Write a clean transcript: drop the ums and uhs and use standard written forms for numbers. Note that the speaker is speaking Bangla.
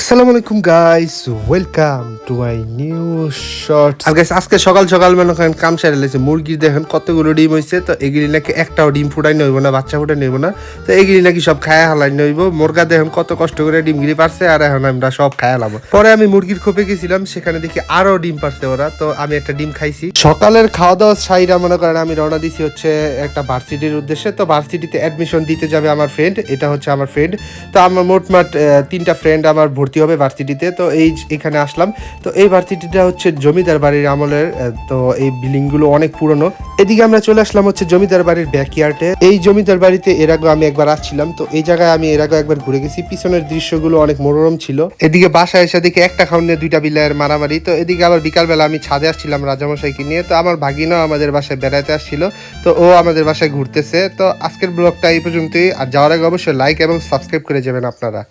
আসসালামু আলাইকুম guys, welcome to my new short. আর গাইস, আজকে সকাল সকাল মনে করেন কাম সেরে লেছে। মুরগির দেখেন কতগুলো ডিম হয়েছে, তো এগুলি নাকি একটাও ডিম ফুটাই নইব না, বাচ্চা ফুটাই নইব না। তো এগুলি নাকি সব খায়া হালাই নইব। মুরগা দেখেন কত কষ্ট করে ডিমগিরি পারছে, আর এখন আমরা সব খায়া লাম। পরে আমি মুরগির খোপে গেছিলাম, সেখানে দেখি আরো ডিম পারছে ওরা, তো আমি একটা ডিম খাইছি। সকালের খাওয়া দাওয়া সাইরা মনে করেন আমি রওনা দিছি হচ্ছে একটা ভার্সিটির উদ্দেশ্যে। তো ভার্সিটিতে অ্যাডমিশন দিতে যাবে আমার ফ্রেন্ড, এটা হচ্ছে আমার ফ্রেন্ড। তো আমার মোটমাট 3টা ফ্রেন্ড আমার ভর্তি হবে ভার্সিটিতে। তো এখানে আসলাম। তো এই ভার্সিটিটা হচ্ছে জমিদার বাড়ির আমলের, তো এই বিল্ডিংগুলো অনেক পুরনো। এদিকে আমরা চলে আসলাম হচ্ছে জমিদার বাড়ির ব্যাকইয়ার্ডে। এই জমিদার বাড়িতে এর আগে আমি একবার আসছিলাম, তো এই জায়গায় আমি এর আগে একবার ঘুরে গেছি। পিছনের দৃশ্যগুলো অনেক মনোরম ছিল। এদিকে বাসায় এসে দেখি একটা খাউনে 2টা বিলের মারামারি। তো এদিকে আবার বিকালবেলা আমি ছাদে আসছিলাম রাজামশাইকে নিয়ে। তো আমার ভাগিনাও আমাদের বাসায় বেড়াতে আসছিল, তো ও আমাদের বাসায় ঘুরতেছে। তো আজকের ব্লগটা এই পর্যন্তই। আর যাওয়ার আগে অবশ্যই লাইক এবং সাবস্ক্রাইব করে যাবেন আপনারা।